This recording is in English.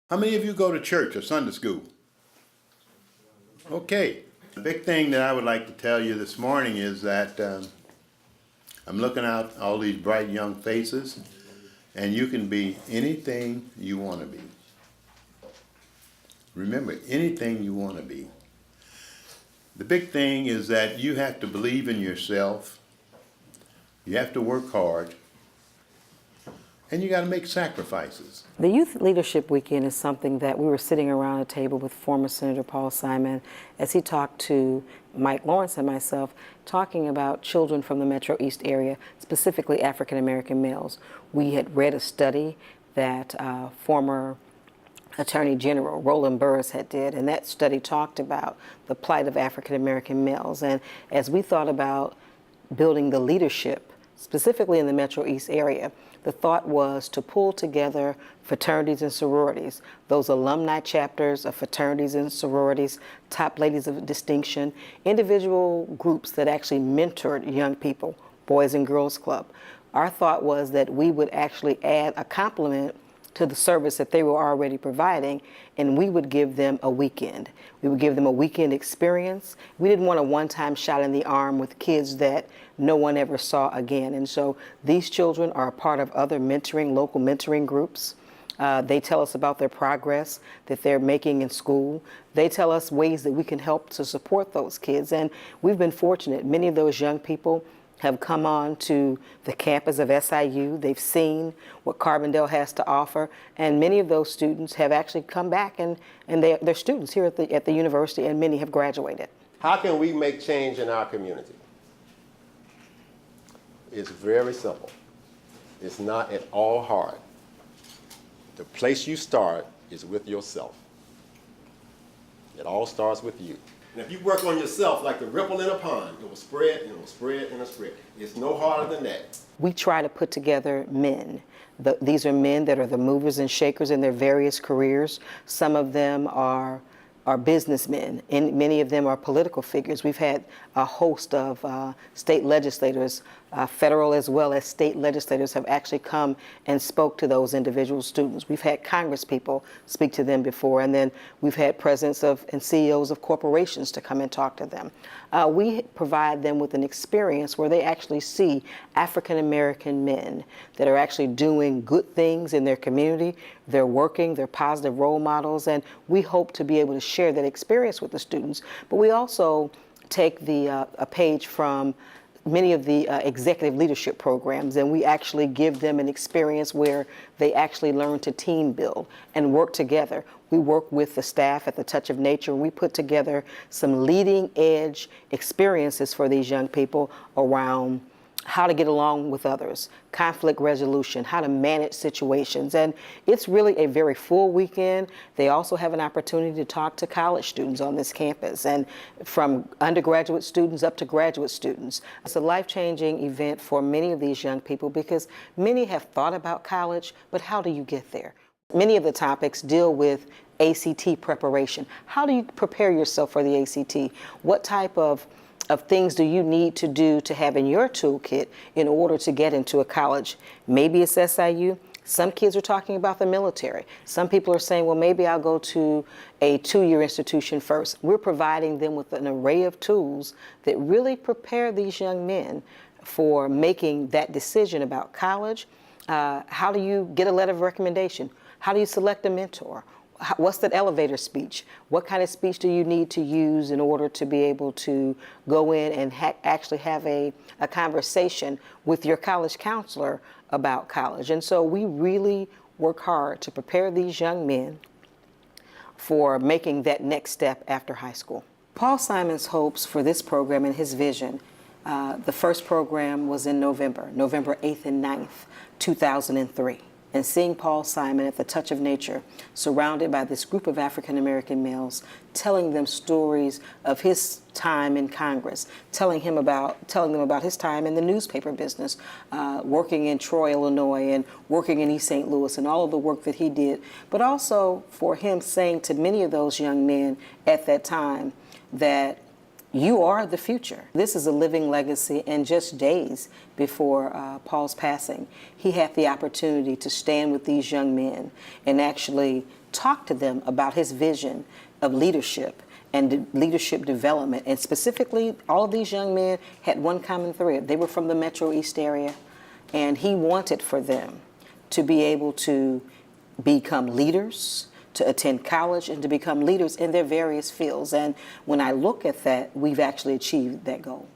How many of you go to church or Sunday school? Okay. The big thing that I would like to tell you this morning is that I'm looking out all these bright young faces, and you can be anything you want to be. Remember, anything you want to be. The big thing is that you have to believe in yourself, you have to work hard, and you got to make sacrifices. The Youth Leadership Weekend is something that we were sitting around a table with former Senator Paul Simon as he talked to Mike Lawrence and myself, talking about children from the Metro East area, specifically African American males. We had read a study that former Attorney General Roland Burris had did, and that study talked about the plight of African American males. And as we thought about building the leadership, specifically in the Metro East area, the thought was to pull together fraternities and sororities, those alumni chapters of fraternities and sororities, top ladies of distinction, individual groups that actually mentored young people, Boys and Girls Club. Our thought was that we would actually add a complement to the service that they were already providing, and we would give them a weekend. We would give them a weekend experience. We didn't want a one-time shot in the arm with kids that no one ever saw again. And so these children are a part of other mentoring, local mentoring groups. They tell us about their progress that they're making in school. They tell us ways that we can help to support those kids. And we've been fortunate. Many of those young people have come on to the campus of SIU. They've seen what Carbondale has to offer, and many of those students have actually come back, and they're students here at the university, and many have graduated. How can we make change in our community? It's very simple. It's not at all hard. The place you start is with yourself. It all starts with you. And if you work on yourself like the ripple in a pond, it will spread and it will spread and it will spread. It's no harder than that. We try to put together men. These are men that are the movers and shakers in their various careers. Some of them are businessmen, and many of them are political figures. We've had a host of state legislators, federal as well as state legislators, have actually come and spoke to those individual students. We've had Congress people speak to them before, and then we've had presidents and CEOs of corporations to come and talk to them. We provide them with an experience where they actually see African American men that are actually doing good things in their community. They're working, they're positive role models, and we hope to be able to share that experience with the students. But we also take a page from many of the executive leadership programs, and we actually give them an experience where they actually learn to team build and work together. We work with the staff at the Touch of Nature, and we put together some leading edge experiences for these young people around how to get along with others, conflict resolution, how to manage situations. And it's really a very full weekend. They also have an opportunity to talk to college students on this campus, and from undergraduate students up to graduate students. It's a life-changing event for many of these young people because many have thought about college, but how do you get there? Many of the topics deal with ACT preparation. How do you prepare yourself for the ACT? What type of things do you need to do to have in your toolkit in order to get into a college? Maybe it's SIU. Some kids are talking about the military. Some people are saying, well, maybe I'll go to a two-year institution first. We're providing them with an array of tools that really prepare these young men for making that decision about college. How do you get a letter of recommendation? How do you select a mentor? What's that elevator speech? What kind of speech do you need to use in order to be able to go in and actually have a conversation with your college counselor about college? And so we really work hard to prepare these young men for making that next step after high school. Paul Simon's hopes for this program and his vision, the first program was in November 8th and 9th, 2003. And seeing Paul Simon at the Touch of Nature, surrounded by this group of African American males, telling them stories of his time in Congress, telling them about his time in the newspaper business, working in Troy, Illinois, and working in East St. Louis, and all of the work that he did. But also for him saying to many of those young men at that time that you are the future. This is a living legacy, and just days before Paul's passing, he had the opportunity to stand with these young men and actually talked to them about his vision of leadership and leadership development. And specifically, all of these young men had one common thread. They were from the Metro East area, and he wanted for them to be able to become leaders, to attend college, and to become leaders in their various fields. And when I look at that, we've actually achieved that goal.